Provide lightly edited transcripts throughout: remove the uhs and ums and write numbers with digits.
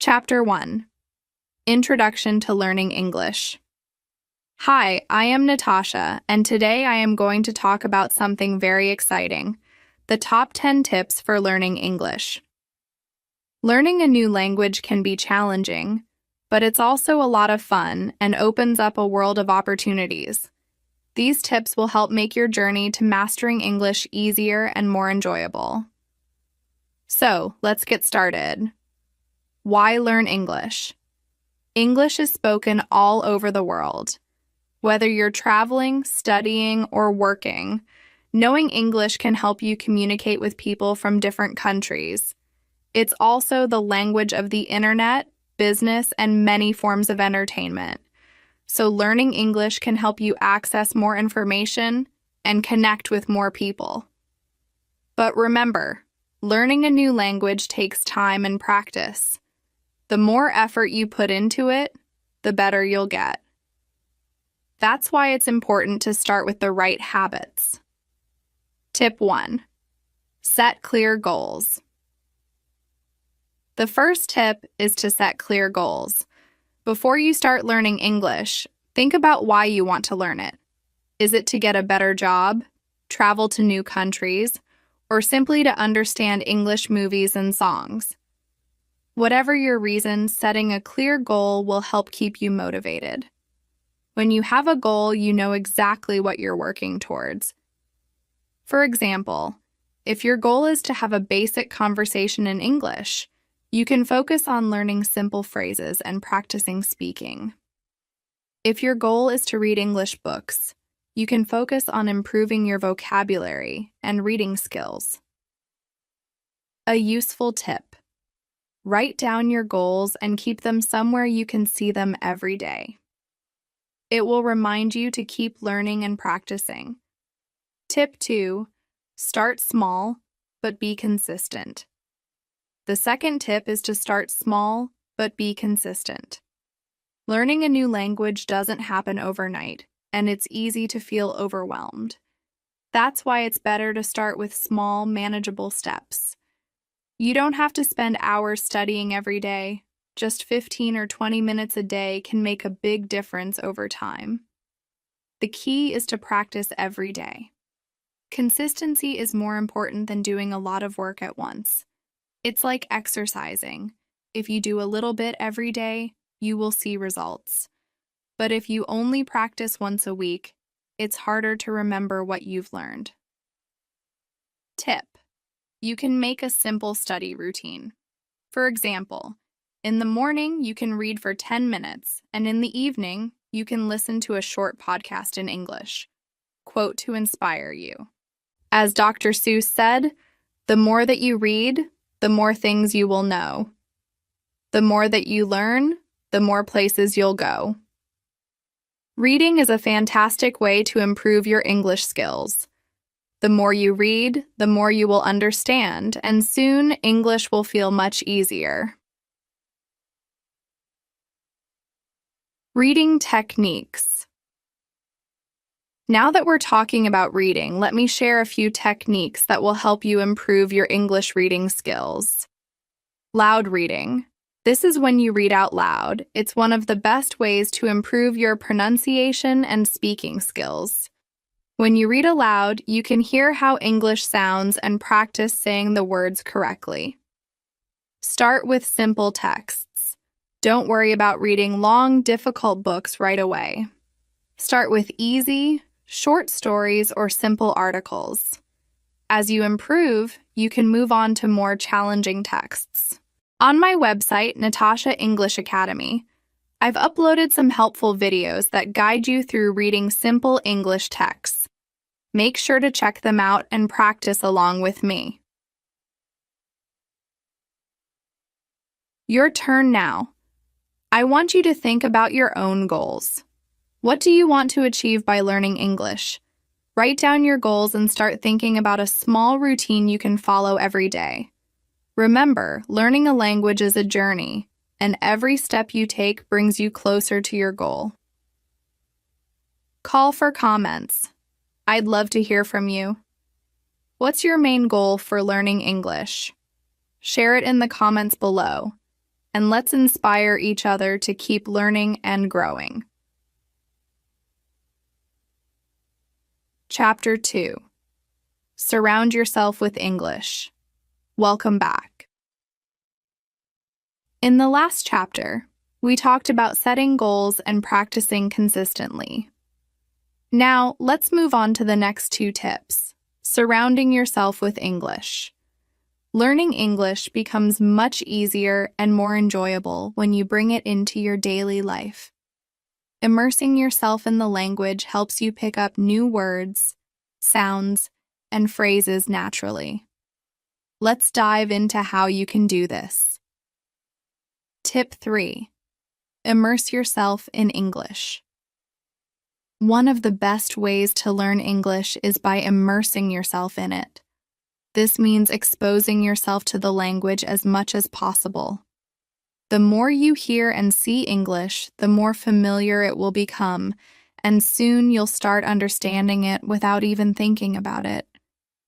Chapter 1: Introduction to Learning English. Hi, I am Natasha, and today I am going to talk about something very exciting: the top 10 tips for learning English. Learning a new language can be challenging, but it's also a lot of fun and opens up a world of opportunities. These tips will help make your journey to mastering English easier and more enjoyable. So, let's get started. Why learn English? English is spoken all over the world. Whether you're traveling, studying, or working, knowing English can help you communicate with people from different countries. It's also the language of the internet, business, and many forms of entertainment. So learning English can help you access more information and connect with more people. But remember, learning a new language takes time and practice. The more effort you put into it, the better you'll get. That's why it's important to start with the right habits. Tip 1: set clear goals. The first tip is to set clear goals. Before you start learning English, think about why you want to learn it. Is it to get a better job, travel to new countries, or simply to understand English movies and songs? Whatever your reason, setting a clear goal will help keep you motivated. When you have a goal, you know exactly what you're working towards. For example, if your goal is to have a basic conversation in English, you can focus on learning simple phrases and practicing speaking. If your goal is to read English books, you can focus on improving your vocabulary and reading skills. A useful tip: write down your goals and keep them somewhere you can see them every day. It will remind you to keep learning and practicing. Tip 2: start small, but be consistent. The second tip is to start small, but be consistent. Learning a new language doesn't happen overnight, and it's easy to feel overwhelmed. That's why it's better to start with small, manageable steps. You don't have to spend hours studying every day. Just 15 or 20 minutes a day can make a big difference over time. The key is to practice every day. Consistency is more important than doing a lot of work at once. It's like exercising. If you do a little bit every day, you will see results. But if you only practice once a week, it's harder to remember what you've learned. Tip: you can make a simple study routine. For example, in the morning, you can read for 10 minutes, and in the evening, you can listen to a short podcast in English. Quote to inspire you. As Dr. Seuss said, "The more that you read, the more things you will know. The more that you learn, the more places you'll go." Reading is a fantastic way to improve your English skills. The more you read, the more you will understand, and soon English will feel much easier. Reading techniques. Now that we're talking about reading, let me share a few techniques that will help you improve your English reading skills. Loud reading. This is when you read out loud. It's one of the best ways to improve your pronunciation and speaking skills. When you read aloud, you can hear how English sounds and practice saying the words correctly. Start with simple texts. Don't worry about reading long, difficult books right away. Start with easy, short stories or simple articles. As you improve, you can move on to more challenging texts. On my website, Natasha English Academy, I've uploaded some helpful videos that guide you through reading simple English texts. Make sure to check them out and practice along with me. Your turn now. I want you to think about your own goals. What do you want to achieve by learning English? Write down your goals and start thinking about a small routine you can follow every day. Remember, learning a language is a journey, and every step you take brings you closer to your goal. Call for comments. I'd love to hear from you. What's your main goal for learning English? Share it in the comments below. and let's inspire each other to keep learning and growing. Chapter 2. Surround yourself with English. Welcome back. In the last chapter, we talked about setting goals and practicing consistently. Now, let's move on to the next 2 tips. Surrounding yourself with English. Learning English becomes much easier and more enjoyable when you bring it into your daily life. Immersing yourself in the language helps you pick up new words, sounds, and phrases naturally. Let's dive into how you can do this. Tip 3. Immerse yourself in English. One of the best ways to learn English is by immersing yourself in it. This means exposing yourself to the language as much as possible. The more you hear and see English, the more familiar it will become, and soon you'll start understanding it without even thinking about it.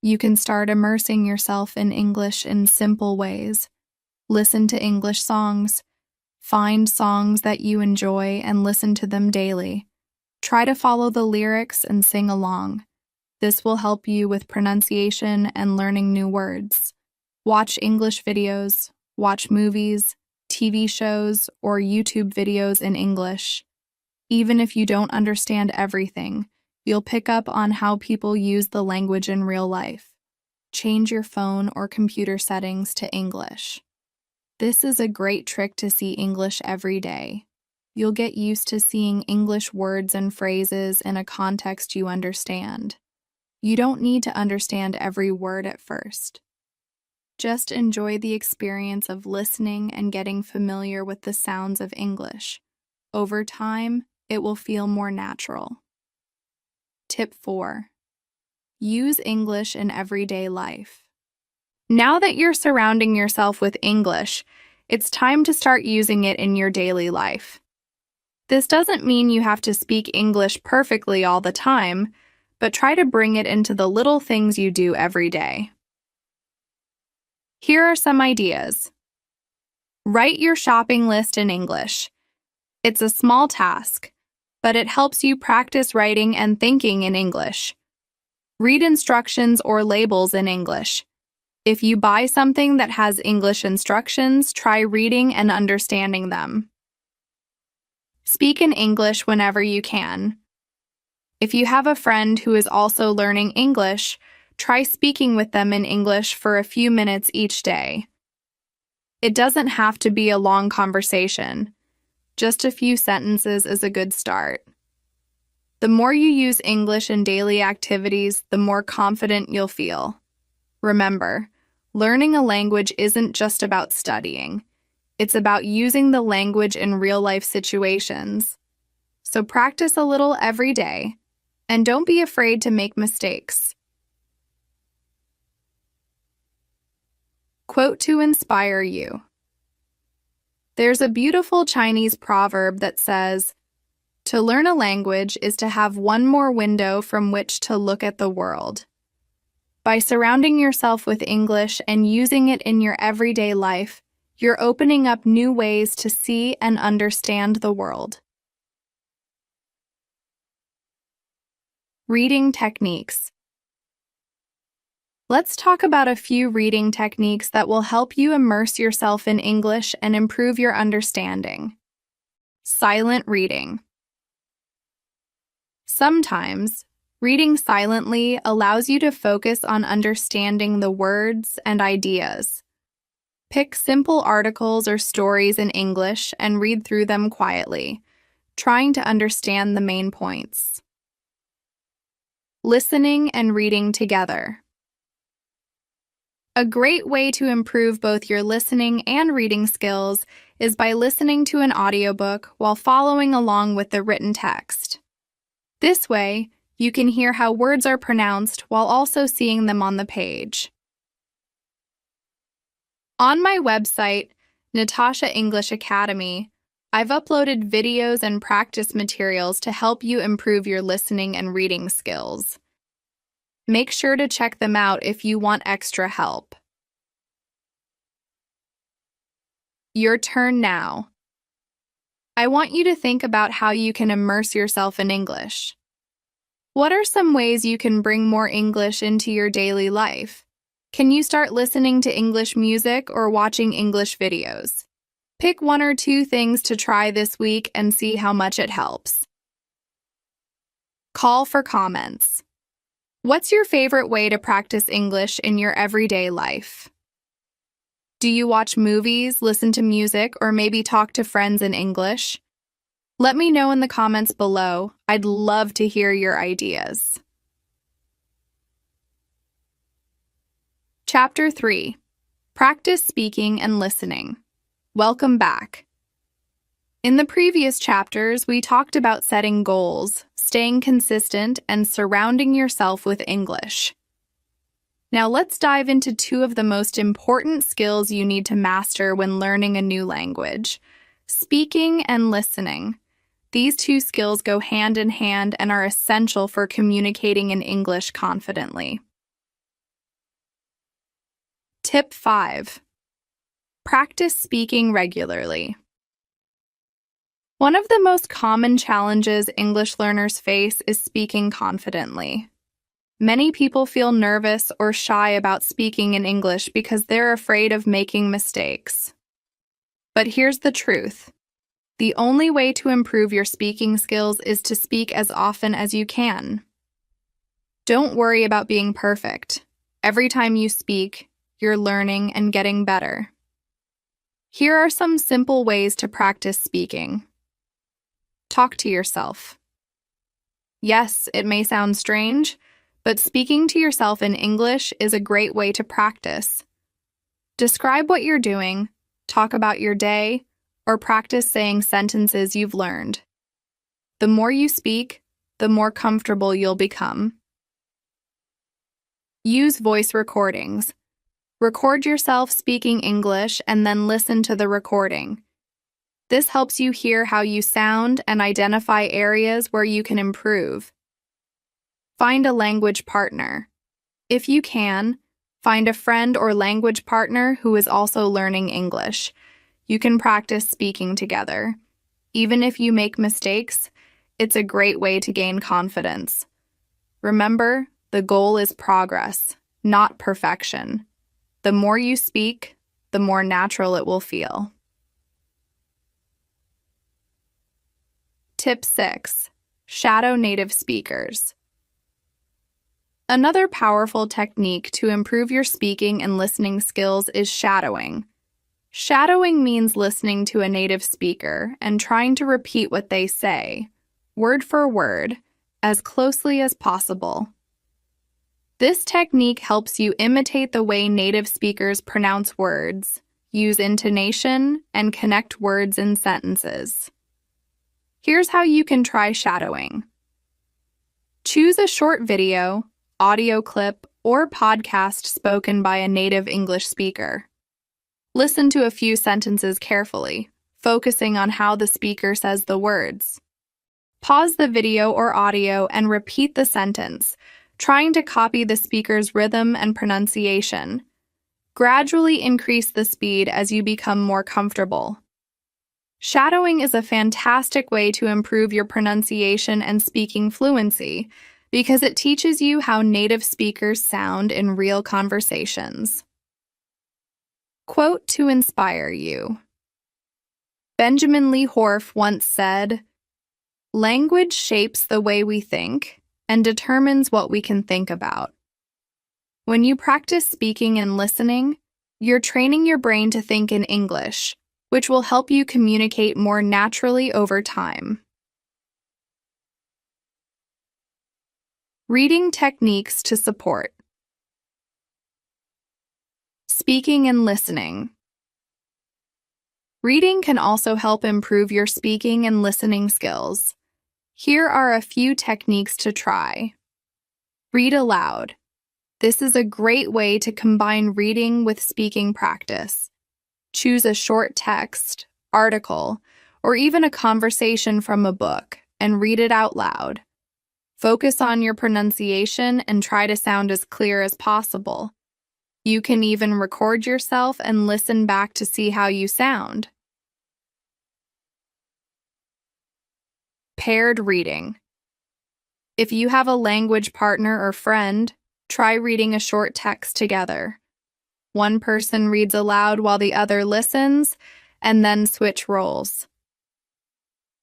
You can start immersing yourself in English in simple ways. Listen to English songs. Find songs that you enjoy and listen to them daily. Try to follow the lyrics and sing along. This will help you with pronunciation and learning new words. Watch English videos, watch movies, TV shows, or YouTube videos in English. Even if you don't understand everything, you'll pick up on how people use the language in real life. Change your phone or computer settings to English. This is a great trick to see English every day. You'll get used to seeing English words and phrases in a context you understand. You don't need to understand every word at first. Just enjoy the experience of listening and getting familiar with the sounds of English. Over time, it will feel more natural. Tip 4. Use English in everyday life. Now that you're surrounding yourself with English, it's time to start using it in your daily life. This doesn't mean you have to speak English perfectly all the time, but try to bring it into the little things you do every day. Here are some ideas. Write your shopping list in English. It's a small task, but it helps you practice writing and thinking in English. Read instructions or labels in English. If you buy something that has English instructions, try reading and understanding them. Speak in English whenever you can. If you have a friend who is also learning English, try speaking with them in English for a few minutes each day. It doesn't have to be a long conversation. Just a few sentences is a good start. The more you use English in daily activities, the more confident you'll feel. Remember, learning a language isn't just about studying. It's about using the language in real-life situations. So practice a little every day, and don't be afraid to make mistakes. Quote to inspire you. There's a beautiful Chinese proverb that says, "To learn a language is to have one more window from which to look at the world." By surrounding yourself with English and using it in your everyday life, you're opening up new ways to see and understand the world. Reading techniques. Let's talk about a few reading techniques that will help you immerse yourself in English and improve your understanding. Silent reading. Sometimes, reading silently allows you to focus on understanding the words and ideas. Pick simple articles or stories in English and read through them quietly, trying to understand the main points. Listening and reading together. A great way to improve both your listening and reading skills is by listening to an audiobook while following along with the written text. This way, you can hear how words are pronounced while also seeing them on the page. On my website, Natasha English Academy, I've uploaded videos and practice materials to help you improve your listening and reading skills. Make sure to check them out if you want extra help. Your turn now. I want you to think about how you can immerse yourself in English. What are some ways you can bring more English into your daily life? Can you start listening to English music or watching English videos? Pick one or two things to try this week and see how much it helps. Call for comments. What's your favorite way to practice English in your everyday life? Do you watch movies, listen to music, or maybe talk to friends in English? Let me know in the comments below. I'd love to hear your ideas. Chapter 3. Practice Speaking and Listening. Welcome back. In the previous chapters, we talked about setting goals, staying consistent, and surrounding yourself with English. Now let's dive into two of the most important skills you need to master when learning a new language: speaking and listening. These two skills go hand in hand and are essential for communicating in English confidently. Tip 5. Practice speaking regularly. One of the most common challenges English learners face is speaking confidently. Many people feel nervous or shy about speaking in English because they're afraid of making mistakes. But here's the truth. The only way to improve your speaking skills is to speak as often as you can. Don't worry about being perfect. Every time you speak, you're learning and getting better. Here are some simple ways to practice speaking. Talk to yourself. Yes, it may sound strange, but speaking to yourself in English is a great way to practice. Describe what you're doing, talk about your day, or practice saying sentences you've learned. The more you speak, the more comfortable you'll become. Use voice recordings. Record yourself speaking English and then listen to the recording. This helps you hear how you sound and identify areas where you can improve. Find a language partner. If you can, find a friend or language partner who is also learning English. You can practice speaking together. Even if you make mistakes, it's a great way to gain confidence. Remember, the goal is progress, not perfection. The more you speak, the more natural it will feel. Tip 6. Shadow native speakers. Another powerful technique to improve your speaking and listening skills is shadowing. Shadowing means listening to a native speaker and trying to repeat what they say, word for word, as closely as possible. This technique helps you imitate the way native speakers pronounce words, use intonation, and connect words in sentences. Here's how you can try shadowing. Choose a short video, audio clip, or podcast spoken by a native English speaker. Listen to a few sentences carefully, focusing on how the speaker says the words. Pause the video or audio and repeat the sentence, trying to copy the speaker's rhythm and pronunciation. Gradually increase the speed as you become more comfortable. Shadowing is a fantastic way to improve your pronunciation and speaking fluency because it teaches you how native speakers sound in real conversations. Quote to inspire you. Benjamin Lee Whorf once said, "Language shapes the way we think and determines what we can think about." When you practice speaking and listening, you're training your brain to think in English, which will help you communicate more naturally over time. Reading techniques to support. Speaking and listening. Reading can also help improve your speaking and listening skills. Here are a few techniques to try. Read aloud. This is a great way to combine reading with speaking practice. Choose a short text, article, or even a conversation from a book and read it out loud. Focus on your pronunciation and try to sound as clear as possible. You can even record yourself and listen back to see how you sound. Paired reading. If you have a language partner or friend, try reading a short text together. One person reads aloud while the other listens, and then switch roles.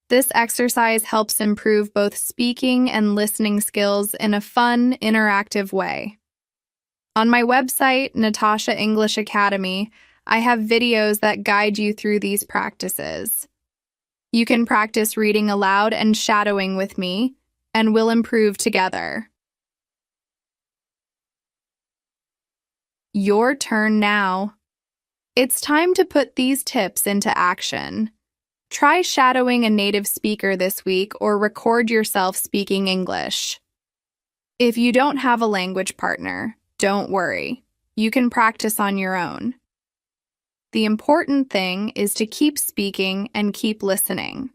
This exercise helps improve both speaking and listening skills in a fun, interactive way. On my website, Natasha English Academy, I have videos that guide you through these practices. You can practice reading aloud and shadowing with me, and we'll improve together. Your turn now. It's time to put these tips into action. Try shadowing a native speaker this week or record yourself speaking English. If you don't have a language partner, don't worry. You can practice on your own. The important thing is to keep speaking and keep listening.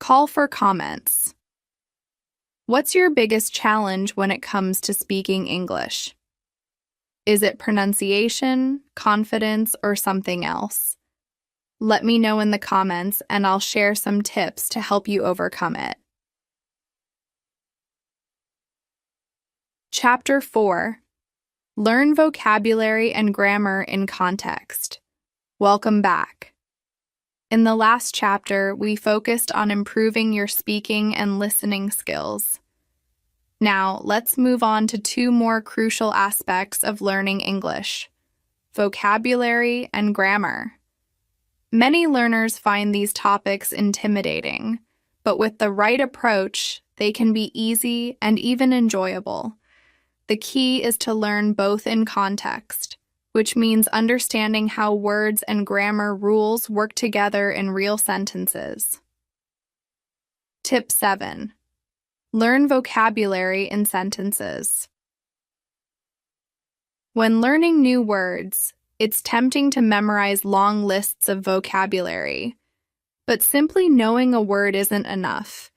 Call for comments. What's your biggest challenge when it comes to speaking English? Is it pronunciation, confidence, or something else? Let me know in the comments and I'll share some tips to help you overcome it. Chapter 4. Learn vocabulary and grammar in context. Welcome back. In the last chapter, we focused on improving your speaking and listening skills. Now, let's move on to two more crucial aspects of learning English: vocabulary and grammar. Many learners find these topics intimidating, but with the right approach, they can be easy and even enjoyable. The key is to learn both in context, which means understanding how words and grammar rules work together in real sentences. Tip 7. Learn vocabulary in sentences. When learning new words, it's tempting to memorize long lists of vocabulary, but simply knowing a word isn't enough.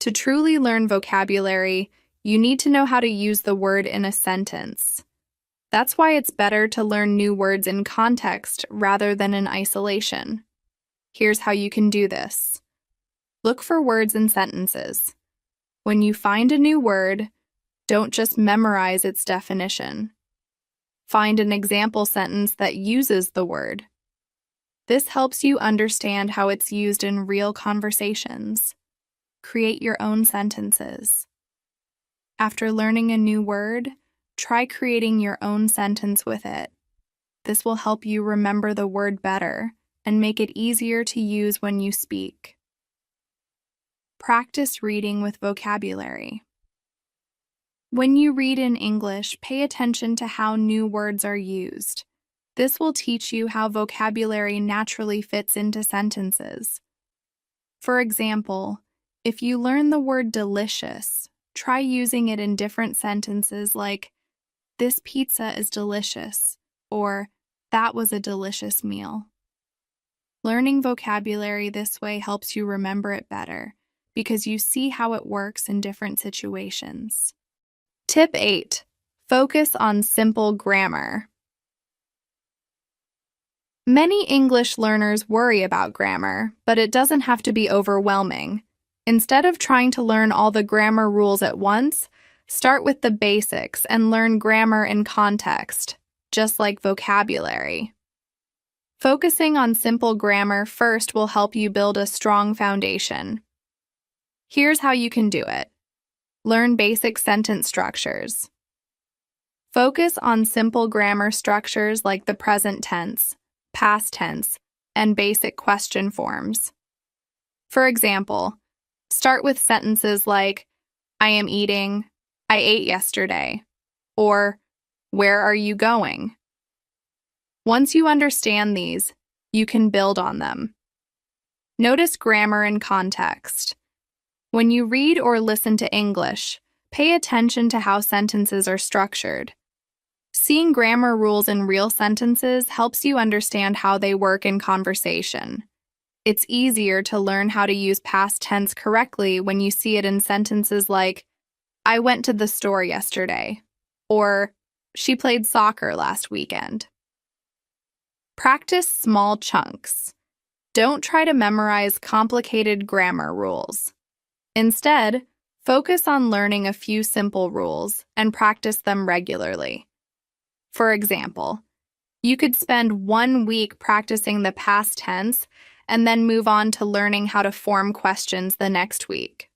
To truly learn vocabulary, you need to know how to use the word in a sentence. That's why it's better to learn new words in context rather than in isolation. Here's how you can do this. Look for words in sentences. When you find a new word, don't just memorize its definition. Find an example sentence that uses the word. This helps you understand how it's used in real conversations. Create your own sentences. After learning a new word, try creating your own sentence with it. This will help you remember the word better and make it easier to use when you speak. Practice reading with vocabulary. When you read in English, pay attention to how new words are used. This will teach you how vocabulary naturally fits into sentences. For example, if you learn the word delicious, try using it in different sentences like, "This pizza is delicious," or "That was a delicious meal." Learning vocabulary this way helps you remember it better because you see how it works in different situations. Tip 8. Focus on simple grammar. Many English learners worry about grammar, but it doesn't have to be overwhelming. Instead of trying to learn all the grammar rules at once, start with the basics and learn grammar in context, just like vocabulary. Focusing on simple grammar first will help you build a strong foundation. Here's how you can do it. Learn basic sentence structures. Focus on simple grammar structures like the present tense, past tense, and basic question forms. For example, start with sentences like, "I am eating," "I ate yesterday," or "Where are you going?" Once you understand these, you can build on them. Notice grammar in context. When you read or listen to English, pay attention to how sentences are structured. Seeing grammar rules in real sentences helps you understand how they work in conversation. It's easier to learn how to use past tense correctly when you see it in sentences like, "I went to the store yesterday," or She played soccer last weekend. Practice small chunks. Don't try to memorize complicated grammar rules. Instead, focus on learning a few simple rules and practice them regularly. For example, you could spend 1 week practicing the past tense and then move on to learning how to form questions the next week.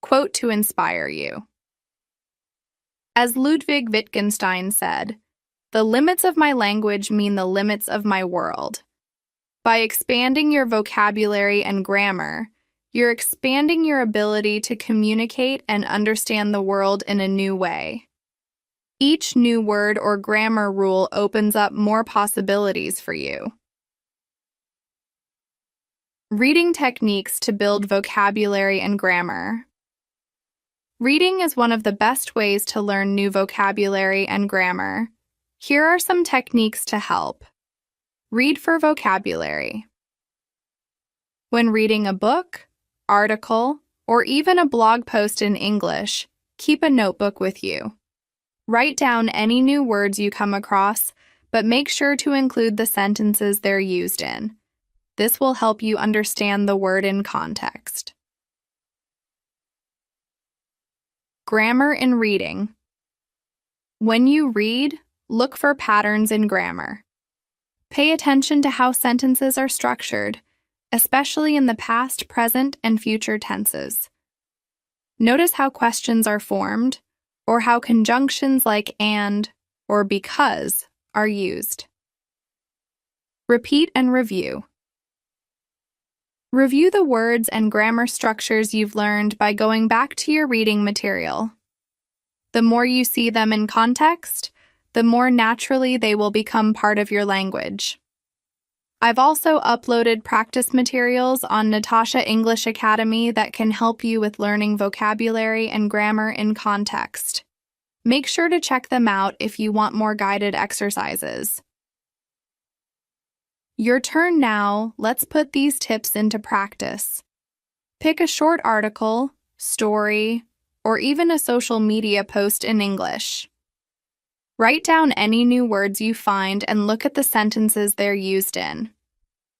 Quote to inspire you. As Ludwig Wittgenstein said, "The limits of my language mean the limits of my world." By expanding your vocabulary and grammar, you're expanding your ability to communicate and understand the world in a new way. Each new word or grammar rule opens up more possibilities for you. Reading techniques to build vocabulary and grammar. Reading is one of the best ways to learn new vocabulary and grammar. Here are some techniques to help. Read for vocabulary. When reading a book, article, or even a blog post in English, keep a notebook with you. Write down any new words you come across, but make sure to include the sentences they're used in. This will help you understand the word in context. Grammar in reading. When you read, look for patterns in grammar. Pay attention to how sentences are structured, especially in the past, present, and future tenses. Notice how questions are formed, or how conjunctions like and or because are used. Repeat and review. Review the words and grammar structures you've learned by going back to your reading material. The more you see them in context, the more naturally they will become part of your language. I've also uploaded practice materials on Natasha English Academy that can help you with learning vocabulary and grammar in context. Make sure to check them out if you want more guided exercises. Your turn now. Let's put these tips into practice. Pick a short article, story, or even a social media post in English. Write down any new words you find and look at the sentences they're used in.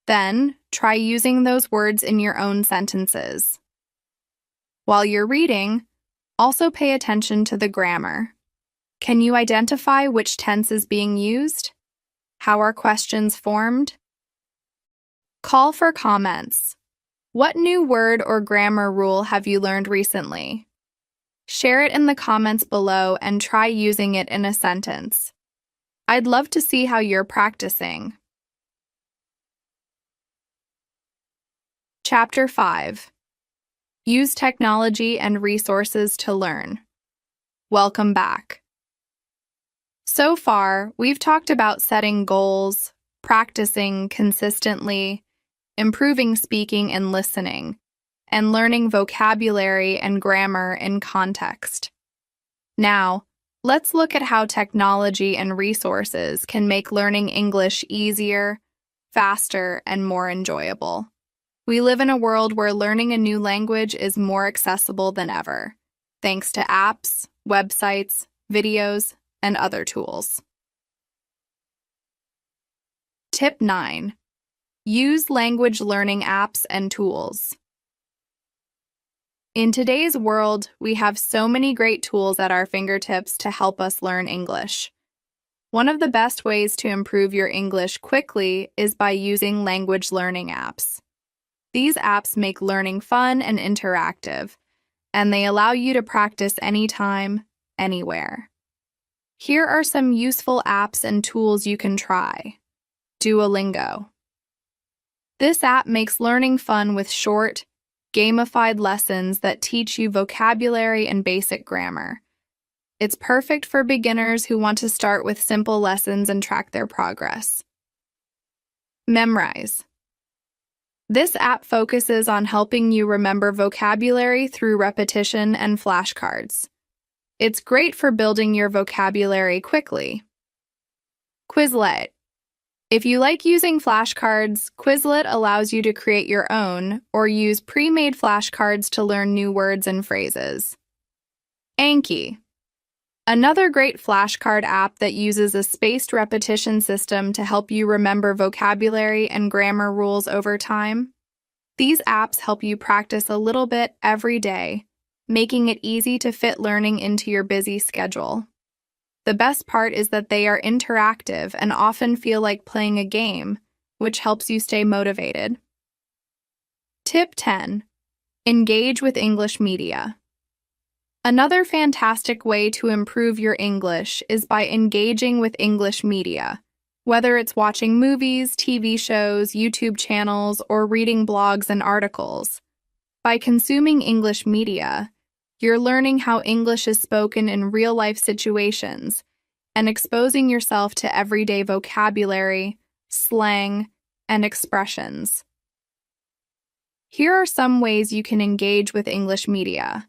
Then, try using those words in your own sentences. While you're reading, also pay attention to the grammar. Can you identify which tense is being used? How are questions formed? Call for comments. What new word or grammar rule have you learned recently? Share it in the comments below and try using it in a sentence. I'd love to see how you're practicing. Chapter 5. Use technology and resources to learn. Welcome back. So far, we've talked about setting goals, practicing consistently, improving speaking and listening, and learning vocabulary and grammar in context. Now, let's look at how technology and resources can make learning English easier, faster, and more enjoyable. We live in a world where learning a new language is more accessible than ever, thanks to apps, websites, videos, and other tools. Tip 9. Use language learning apps and tools. In today's world, we have so many great tools at our fingertips to help us learn English. One of the best ways to improve your English quickly is by using language learning apps. These apps make learning fun and interactive, and they allow you to practice anytime, anywhere. Here are some useful apps and tools you can try. Duolingo. This app makes learning fun with short, gamified lessons that teach you vocabulary and basic grammar. It's perfect for beginners who want to start with simple lessons and track their progress. Memrise. This app focuses on helping you remember vocabulary through repetition and flashcards. It's great for building your vocabulary quickly. Quizlet. If you like using flashcards, Quizlet allows you to create your own or use pre-made flashcards to learn new words and phrases. Anki. Another great flashcard app that uses a spaced repetition system to help you remember vocabulary and grammar rules over time. These apps help you practice a little bit every day, making it easy to fit learning into your busy schedule. The best part is that they are interactive and often feel like playing a game, which helps you stay motivated. Tip 10. Engage with English media. Another fantastic way to improve your English is by engaging with English media, whether it's watching movies, TV shows, YouTube channels, or reading blogs and articles. By consuming English media, you're learning how English is spoken in real-life situations and exposing yourself to everyday vocabulary, slang, and expressions. Here are some ways you can engage with English media.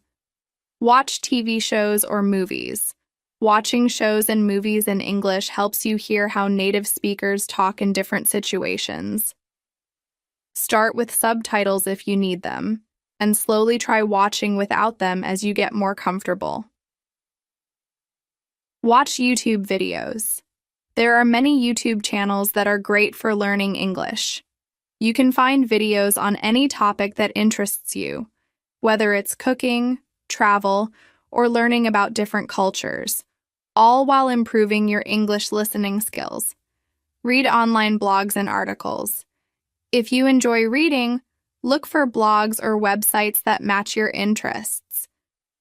Watch TV shows or movies. Watching shows and movies in English helps you hear how native speakers talk in different situations. Start with subtitles if you need them, and slowly try watching without them as you get more comfortable. Watch YouTube videos. There are many YouTube channels that are great for learning English. You can find videos on any topic that interests you, whether it's cooking, travel, or learning about different cultures, all while improving your English listening skills. Read online blogs and articles. If you enjoy reading, look for blogs or websites that match your interests.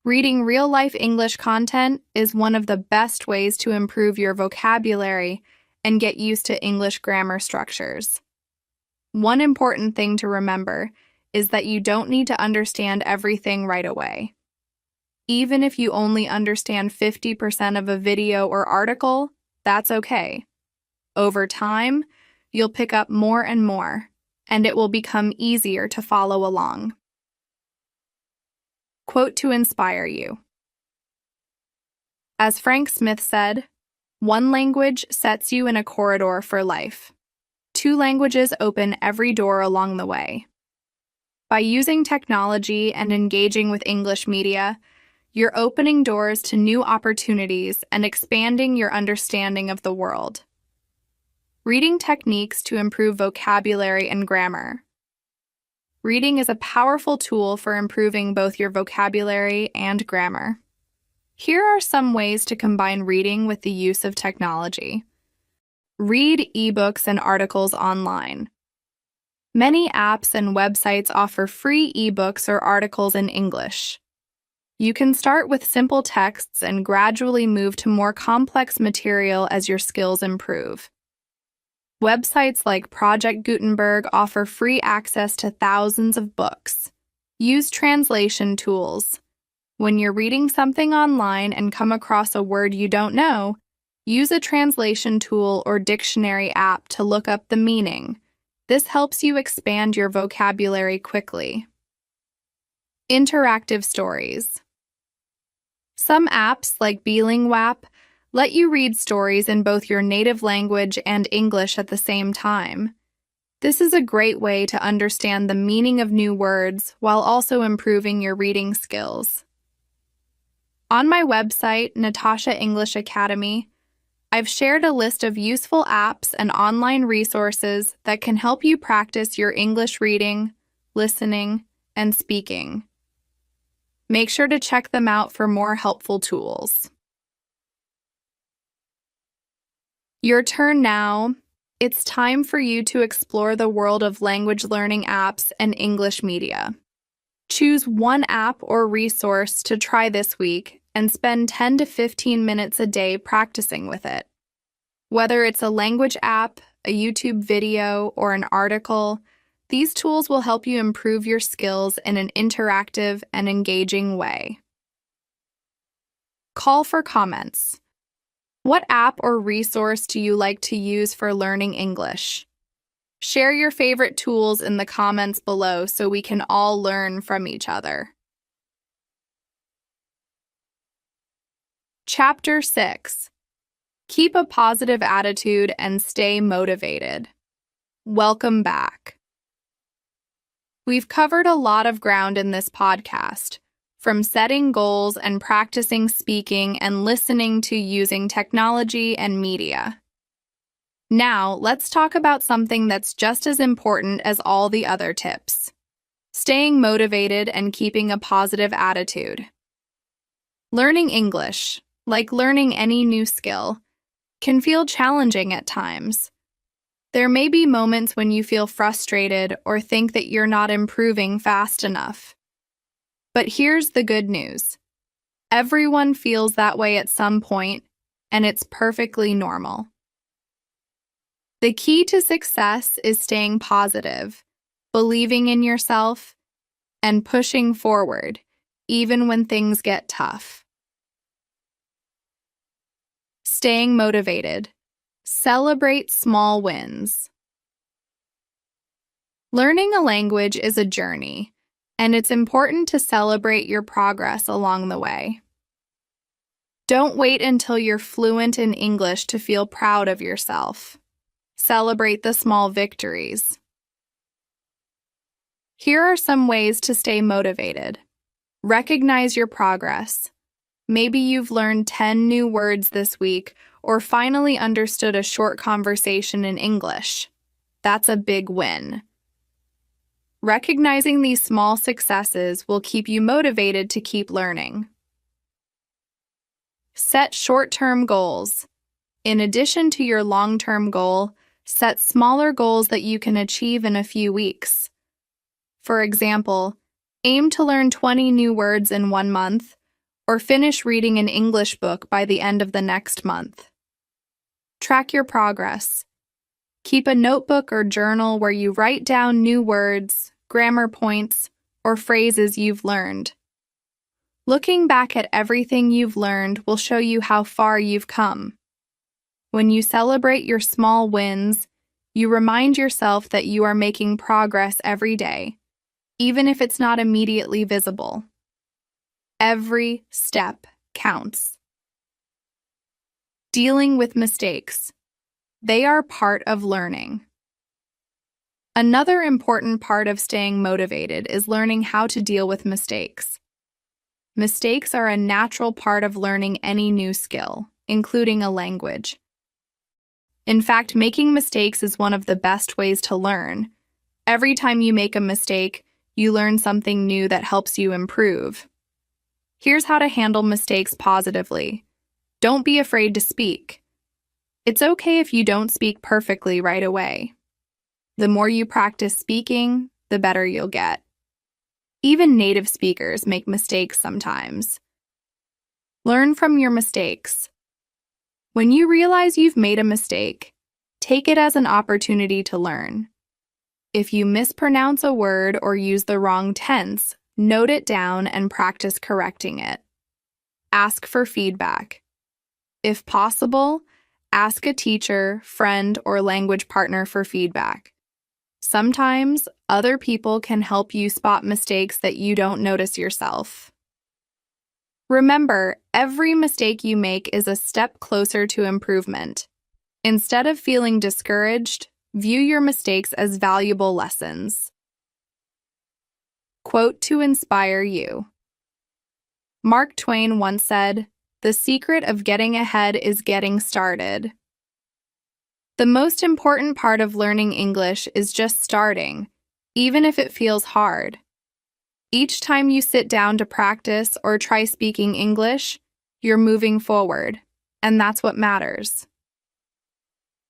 Reading real-life English content is one of the best ways to improve your vocabulary and get used to English grammar structures. One important thing to remember is that you don't need to understand everything right away. Even if you only understand 50% of a video or article, that's okay. Over time, you'll pick up more and more, and it will become easier to follow along. Quote to inspire you. As Frank Smith said, "One language sets you in a corridor for life. 2 languages open every door along the way." By using technology and engaging with English media, you're opening doors to new opportunities and expanding your understanding of the world. Reading techniques to improve vocabulary and grammar. Reading is a powerful tool for improving both your vocabulary and grammar. Here are some ways to combine reading with the use of technology. Read ebooks and articles online. Many apps and websites offer free ebooks or articles in English. You can start with simple texts and gradually move to more complex material as your skills improve. Websites like Project Gutenberg offer free access to thousands of books. Use translation tools. When you're reading something online and come across a word you don't know, use a translation tool or dictionary app to look up the meaning. This helps you expand your vocabulary quickly. Interactive stories. Some apps, like Bilinguapp, let you read stories in both your native language and English at the same time. This is a great way to understand the meaning of new words while also improving your reading skills. On my website, Natasha English Academy, I've shared a list of useful apps and online resources that can help you practice your English reading, listening, and speaking. Make sure to check them out for more helpful tools. Your turn now. It's time for you to explore the world of language learning apps and English media. Choose one app or resource to try this week and spend 10 to 15 minutes a day practicing with it. Whether it's a language app, a YouTube video, or an article, these tools will help you improve your skills in an interactive and engaging way. Call for comments. What app or resource do you like to use for learning English? Share your favorite tools in the comments below so we can all learn from each other. Chapter 6. Keep a positive attitude and stay motivated. Welcome back. We've covered a lot of ground in this podcast, from setting goals and practicing speaking and listening to using technology and media. Now, let's talk about something that's just as important as all the other tips: staying motivated and keeping a positive attitude. Learning English, like learning any new skill, can feel challenging at times. There may be moments when you feel frustrated or think that you're not improving fast enough. But here's the good news. Everyone feels that way at some point, and it's perfectly normal. The key to success is staying positive, believing in yourself, and pushing forward, even when things get tough. Staying motivated. Celebrate small wins. Learning a language is a journey, and it's important to celebrate your progress along the way. Don't wait until you're fluent in English to feel proud of yourself. Celebrate the small victories. Here are some ways to stay motivated. Recognize your progress. Maybe you've learned 10 new words this week or finally understood a short conversation in English. That's a big win. Recognizing these small successes will keep you motivated to keep learning. Set short-term goals. In addition to your long-term goal, set smaller goals that you can achieve in a few weeks. For example, aim to learn 20 new words in 1 month, or finish reading an English book by the end of the next month. Track your progress. Keep a notebook or journal where you write down new words, grammar points, or phrases you've learned. Looking back at everything you've learned will show you how far you've come. When you celebrate your small wins, you remind yourself that you are making progress every day, even if it's not immediately visible. Every step counts. Dealing with mistakes. They are part of learning. Another important part of staying motivated is learning how to deal with mistakes. Mistakes are a natural part of learning any new skill, including a language. In fact, making mistakes is one of the best ways to learn. Every time you make a mistake, you learn something new that helps you improve. Here's how to handle mistakes positively. Don't be afraid to speak. It's okay if you don't speak perfectly right away. The more you practice speaking, the better you'll get. Even native speakers make mistakes sometimes. Learn from your mistakes. When you realize you've made a mistake, take it as an opportunity to learn. If you mispronounce a word or use the wrong tense, note it down and practice correcting it. Ask for feedback. If possible, ask a teacher, friend, or language partner for feedback. Sometimes, other people can help you spot mistakes that you don't notice yourself. Remember, every mistake you make is a step closer to improvement. Instead of feeling discouraged, view your mistakes as valuable lessons. Quote to inspire you. Mark Twain once said, "The secret of getting ahead is getting started." The most important part of learning English is just starting, even if it feels hard. Each time you sit down to practice or try speaking English, you're moving forward, and that's what matters.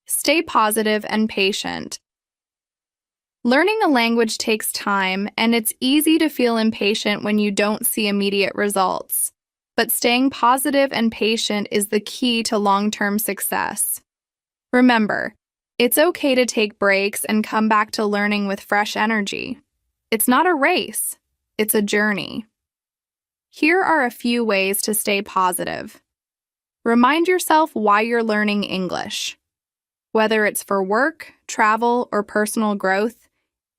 Stay positive and patient. Learning a language takes time, and it's easy to feel impatient when you don't see immediate results. But staying positive and patient is the key to long-term success. Remember, it's okay to take breaks and come back to learning with fresh energy. It's not a race, it's a journey. Here are a few ways to stay positive. Remind yourself why you're learning English. Whether it's for work, travel, or personal growth,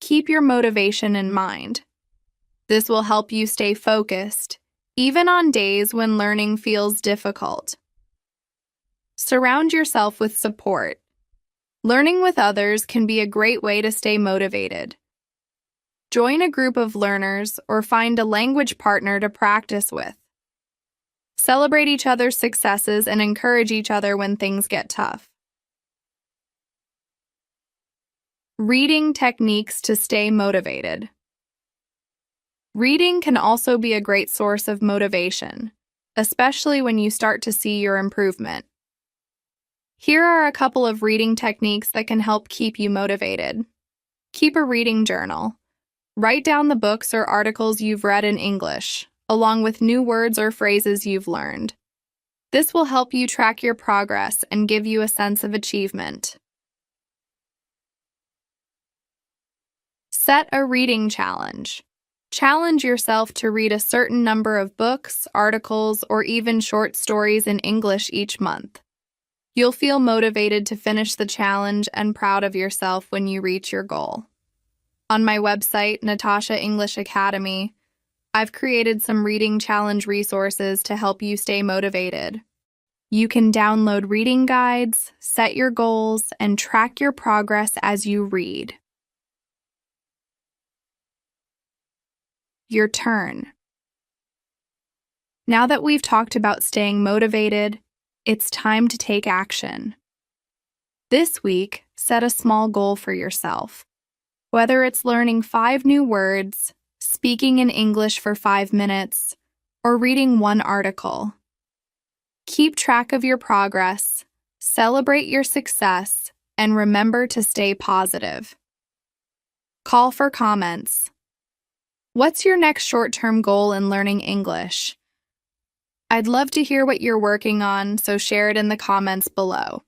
keep your motivation in mind. This will help you stay focused, even on days when learning feels difficult. Surround yourself with support. Learning with others can be a great way to stay motivated. Join a group of learners or find a language partner to practice with. Celebrate each other's successes and encourage each other when things get tough. Reading techniques to stay motivated. Reading can also be a great source of motivation, especially when you start to see your improvement. Here are a couple of reading techniques that can help keep you motivated. Keep a reading journal. Write down the books or articles you've read in English, along with new words or phrases you've learned. This will help you track your progress and give you a sense of achievement. Set a reading challenge. Challenge yourself to read a certain number of books, articles, or even short stories in English each month. You'll feel motivated to finish the challenge and proud of yourself when you reach your goal. On my website, Natasha English Academy, I've created some reading challenge resources to help you stay motivated. You can download reading guides, set your goals, and track your progress as you read. Your turn. Now that we've talked about staying motivated, it's time to take action. This week, set a small goal for yourself. Whether it's learning 5 new words, speaking in English for 5 minutes, or reading 1 article. Keep track of your progress, celebrate your success, and remember to stay positive. Call for comments. What's your next short-term goal in learning English? I'd love to hear what you're working on, so share it in the comments below.